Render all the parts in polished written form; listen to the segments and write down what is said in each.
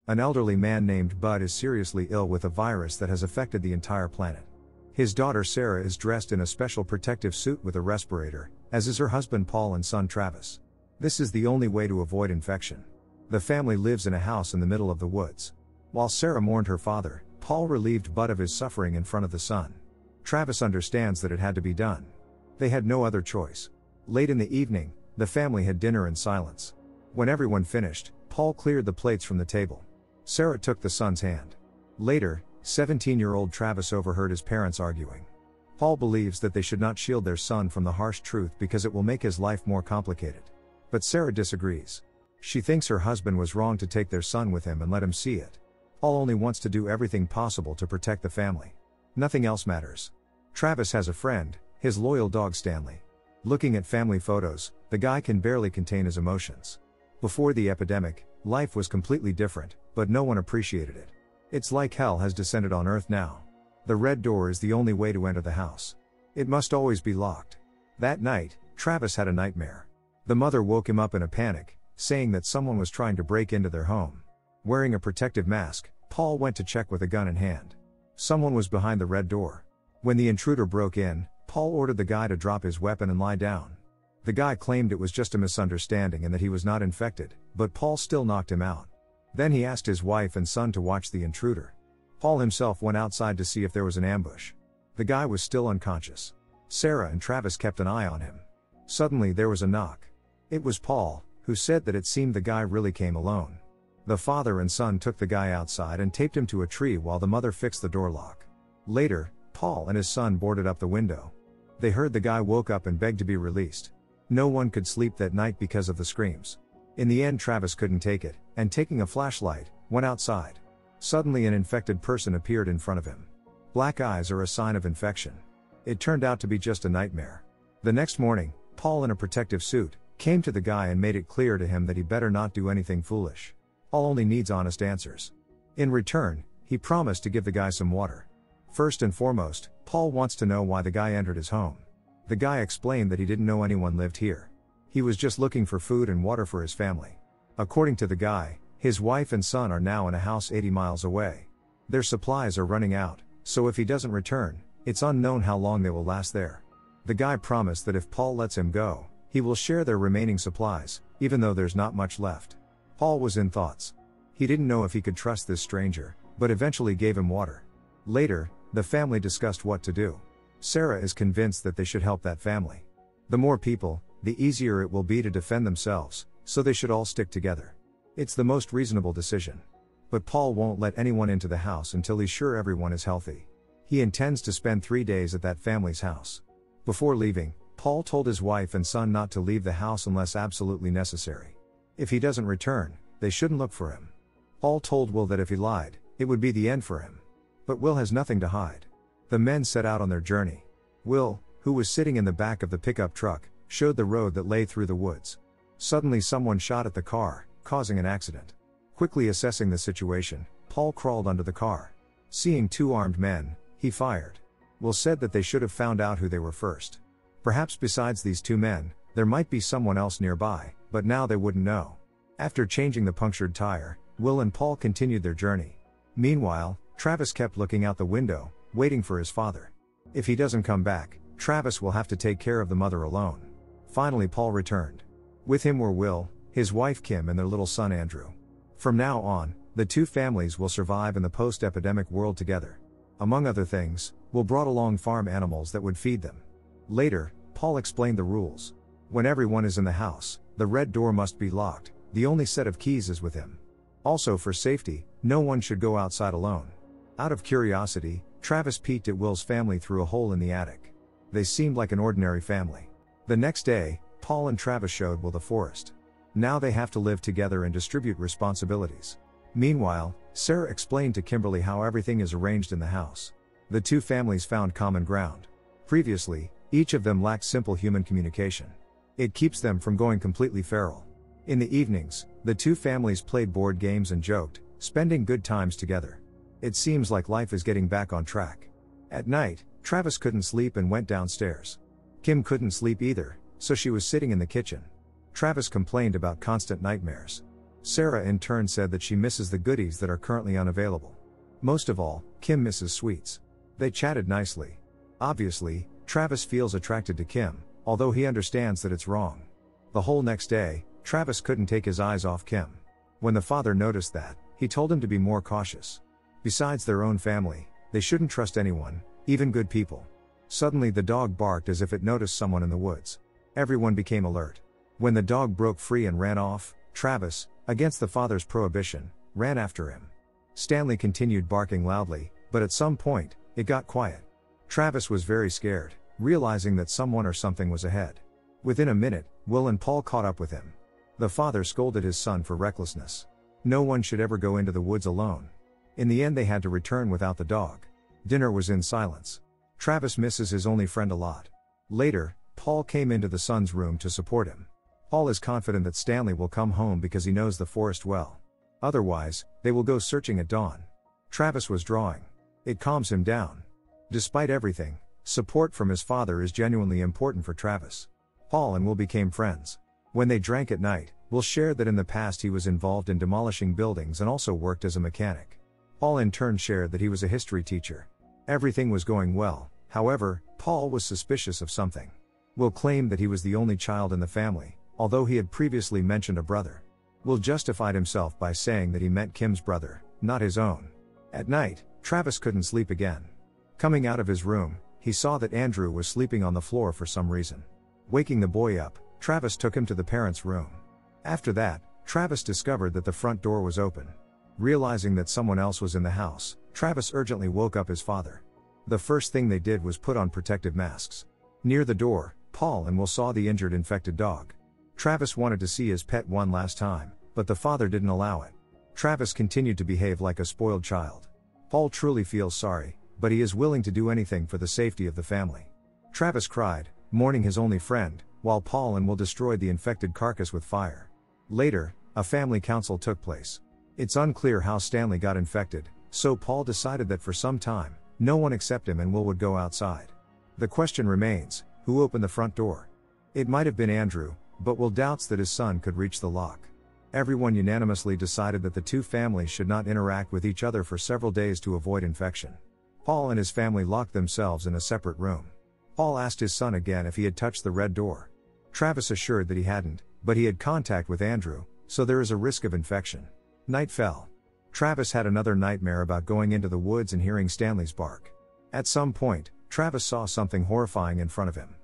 An elderly man named Bud is seriously ill with a virus that has affected the entire planet. His daughter Sarah is dressed in a special protective suit with a respirator, as is her husband Paul and son Travis. This is the only way to avoid infection. The family lives in a house in the middle of the woods. While Sarah mourned her father, Paul relieved Bud of his suffering in front of the son. Travis understands that it had to be done. They had no other choice. Late in the evening, the family had dinner in silence. When everyone finished, Paul cleared the plates from the table. Sarah took the son's hand. Later, 17-year-old Travis overheard his parents arguing. Paul believes that they should not shield their son from the harsh truth because it will make his life more complicated. But Sarah disagrees. She thinks her husband was wrong to take their son with him and let him see it. Paul only wants to do everything possible to protect the family. Nothing else matters. Travis has a friend, his loyal dog Stanley. Looking at family photos, the guy can barely contain his emotions. Before the epidemic, life was completely different, but no one appreciated it. It's like hell has descended on Earth now. The red door is the only way to enter the house. It must always be locked. That night, Travis had a nightmare. The mother woke him up in a panic, saying that someone was trying to break into their home. Wearing a protective mask, Paul went to check with a gun in hand. Someone was behind the red door. When the intruder broke in, Paul ordered the guy to drop his weapon and lie down. The guy claimed it was just a misunderstanding and that he was not infected, but Paul still knocked him out. Then he asked his wife and son to watch the intruder. Paul himself went outside to see if there was an ambush. The guy was still unconscious. Sarah and Travis kept an eye on him. Suddenly there was a knock. It was Paul, who said that it seemed the guy really came alone. The father and son took the guy outside and taped him to a tree while the mother fixed the door lock. Later, Paul and his son boarded up the window. They heard the guy woke up and begged to be released. No one could sleep that night because of the screams. In the end, Travis couldn't take it, and taking a flashlight, went outside. Suddenly an infected person appeared in front of him. Black eyes are a sign of infection. It turned out to be just a nightmare. The next morning, Paul in a protective suit, came to the guy and made it clear to him that he better not do anything foolish. Paul only needs honest answers. In return, he promised to give the guy some water. First and foremost, Paul wants to know why the guy entered his home. The guy explained that he didn't know anyone lived here. He was just looking for food and water for his family. According to the guy, his wife and son are now in a house 80 miles away. Their supplies are running out, so if he doesn't return, it's unknown how long they will last there. The guy promised that if Paul lets him go, he will share their remaining supplies, even though there's not much left. Paul was in thoughts. He didn't know if he could trust this stranger, but eventually gave him water. Later, the family discussed what to do. Sarah is convinced that they should help that family. The more people, the easier it will be to defend themselves, so they should all stick together. It's the most reasonable decision. But Paul won't let anyone into the house until he's sure everyone is healthy. He intends to spend 3 days at that family's house. Before leaving, Paul told his wife and son not to leave the house unless absolutely necessary. If he doesn't return, they shouldn't look for him. Paul told Will that if he lied, it would be the end for him. But Will has nothing to hide. The men set out on their journey. Will, who was sitting in the back of the pickup truck, showed the road that lay through the woods. Suddenly someone shot at the car, causing an accident. Quickly assessing the situation, Paul crawled under the car. Seeing 2 armed men, he fired. Will said that they should have found out who they were first. Perhaps besides these 2 men, there might be someone else nearby, but now they wouldn't know. After changing the punctured tire, Will and Paul continued their journey. Meanwhile, Travis kept looking out the window, waiting for his father. If he doesn't come back, Travis will have to take care of the mother alone. Finally, Paul returned. With him were Will, his wife Kim, and their little son Andrew. From now on, the 2 families will survive in the post-epidemic world together. Among other things, Will brought along farm animals that would feed them. Later, Paul explained the rules. When everyone is in the house, the red door must be locked. The only set of keys is with him. Also, for safety, no one should go outside alone. Out of curiosity, Travis peeked at Will's family through a hole in the attic. They seemed like an ordinary family. The next day, Paul and Travis showed Will the forest. Now they have to live together and distribute responsibilities. Meanwhile, Sarah explained to Kimberly how everything is arranged in the house. The 2 families found common ground. Previously, each of them lacked simple human communication. It keeps them from going completely feral. In the evenings, the 2 families played board games and joked, spending good times together. It seems like life is getting back on track. At night, Travis couldn't sleep and went downstairs. Kim couldn't sleep either, so she was sitting in the kitchen. Travis complained about constant nightmares. Sarah in turn said that she misses the goodies that are currently unavailable. Most of all, Kim misses sweets. They chatted nicely. Obviously, Travis feels attracted to Kim, although he understands that it's wrong. The whole next day, Travis couldn't take his eyes off Kim. When the father noticed that, he told him to be more cautious. Besides their own family, they shouldn't trust anyone, even good people. Suddenly the dog barked as if it noticed someone in the woods. Everyone became alert. When the dog broke free and ran off, Travis, against the father's prohibition, ran after him. Stanley continued barking loudly, but at some point, it got quiet. Travis was very scared, realizing that someone or something was ahead. Within a minute, Will and Paul caught up with him. The father scolded his son for recklessness. No one should ever go into the woods alone. In the end they had to return without the dog. Dinner was in silence. Travis misses his only friend a lot. Later, Paul came into the son's room to support him. Paul is confident that Stanley will come home because he knows the forest well. Otherwise, they will go searching at dawn. Travis was drawing. It calms him down. Despite everything, support from his father is genuinely important for Travis. Paul and Will became friends. When they drank at night, Will shared that in the past he was involved in demolishing buildings and also worked as a mechanic. Paul in turn shared that he was a history teacher. Everything was going well, however, Paul was suspicious of something. Will claimed that he was the only child in the family, although he had previously mentioned a brother. Will justified himself by saying that he meant Kim's brother, not his own. At night, Travis couldn't sleep again. Coming out of his room, he saw that Andrew was sleeping on the floor for some reason. Waking the boy up, Travis took him to the parents' room. After that, Travis discovered that the front door was open. Realizing that someone else was in the house, Travis urgently woke up his father. The first thing they did was put on protective masks. Near the door, Paul and Will saw the injured infected dog. Travis wanted to see his pet one last time, but the father didn't allow it. Travis continued to behave like a spoiled child. Paul truly feels sorry, but he is willing to do anything for the safety of the family. Travis cried, mourning his only friend, while Paul and Will destroyed the infected carcass with fire. Later, a family council took place. It's unclear how Stanley got infected, so Paul decided that for some time, no one except him and Will would go outside. The question remains, who opened the front door? It might have been Andrew, but Will doubts that his son could reach the lock. Everyone unanimously decided that the two families should not interact with each other for several days to avoid infection. Paul and his family locked themselves in a separate room. Paul asked his son again if he had touched the red door. Travis assured that he hadn't, but he had contact with Andrew, so there is a risk of infection. Night fell. Travis had another nightmare about going into the woods and hearing Stanley's bark. At some point, Travis saw something horrifying in front of him.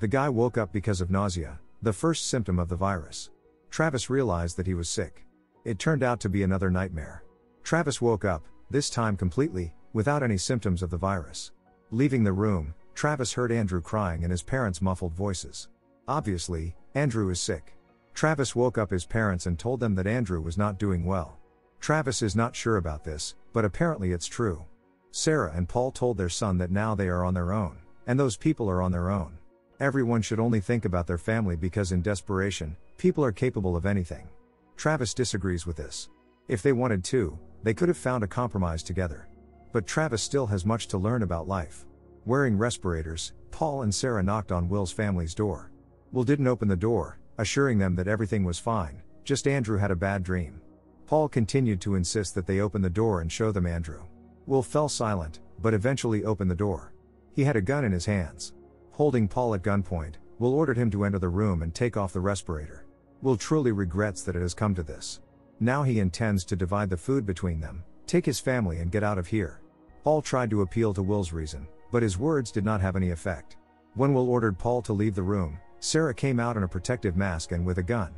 The guy woke up because of nausea, the first symptom of the virus. Travis realized that he was sick. It turned out to be another nightmare. Travis woke up, this time completely, without any symptoms of the virus. Leaving the room, Travis heard Andrew crying and his parents' muffled voices. Obviously, Andrew is sick. Travis woke up his parents and told them that Andrew was not doing well. Travis is not sure about this, but apparently it's true. Sarah and Paul told their son that now they are on their own, and those people are on their own. Everyone should only think about their family because in desperation, people are capable of anything. Travis disagrees with this. If they wanted to, they could have found a compromise together. But Travis still has much to learn about life. Wearing respirators, Paul and Sarah knocked on Will's family's door. Will didn't open the door, assuring them that everything was fine, just Andrew had a bad dream. Paul continued to insist that they open the door and show them Andrew. Will fell silent, but eventually opened the door. He had a gun in his hands. Holding Paul at gunpoint, Will ordered him to enter the room and take off the respirator. Will truly regrets that it has come to this. Now he intends to divide the food between them, take his family and get out of here. Paul tried to appeal to Will's reason, but his words did not have any effect. When Will ordered Paul to leave the room, Sarah came out in a protective mask and with a gun.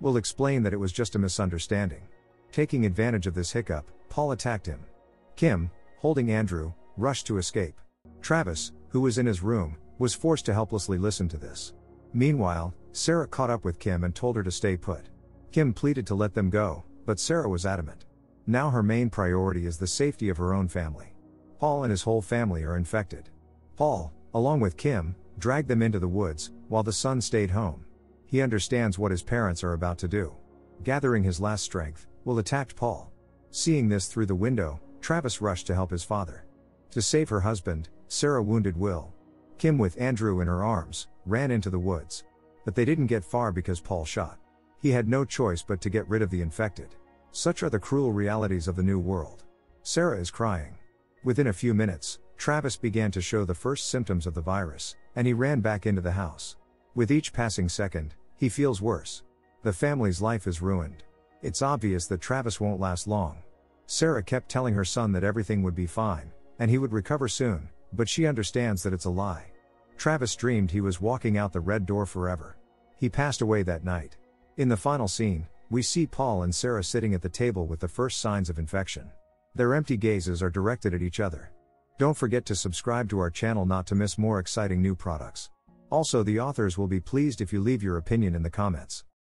Will explained that it was just a misunderstanding. Taking advantage of this hiccup, Paul attacked him. Kim, holding Andrew, rushed to escape. Travis, who was in his room, was forced to helplessly listen to this. Meanwhile, Sarah caught up with Kim and told her to stay put. Kim pleaded to let them go, but Sarah was adamant. Now her main priority is the safety of her own family. Paul and his whole family are infected. Paul, along with Kim, dragged them into the woods, while the son stayed home. He understands what his parents are about to do. Gathering his last strength, Will attacked Paul. Seeing this through the window, Travis rushed to help his father. To save her husband, Sarah wounded Will. Kim, with Andrew in her arms, ran into the woods. But they didn't get far because Paul shot. He had no choice but to get rid of the infected. Such are the cruel realities of the new world. Sarah is crying. Within a few minutes, Travis began to show the first symptoms of the virus, and he ran back into the house. With each passing second, he feels worse. The family's life is ruined. It's obvious that Travis won't last long. Sarah kept telling her son that everything would be fine, and he would recover soon, but she understands that it's a lie. Travis dreamed he was walking out the red door forever. He passed away that night. In the final scene, we see Paul and Sarah sitting at the table with the first signs of infection. Their empty gazes are directed at each other. Don't forget to subscribe to our channel not to miss more exciting new products. Also, the authors will be pleased if you leave your opinion in the comments.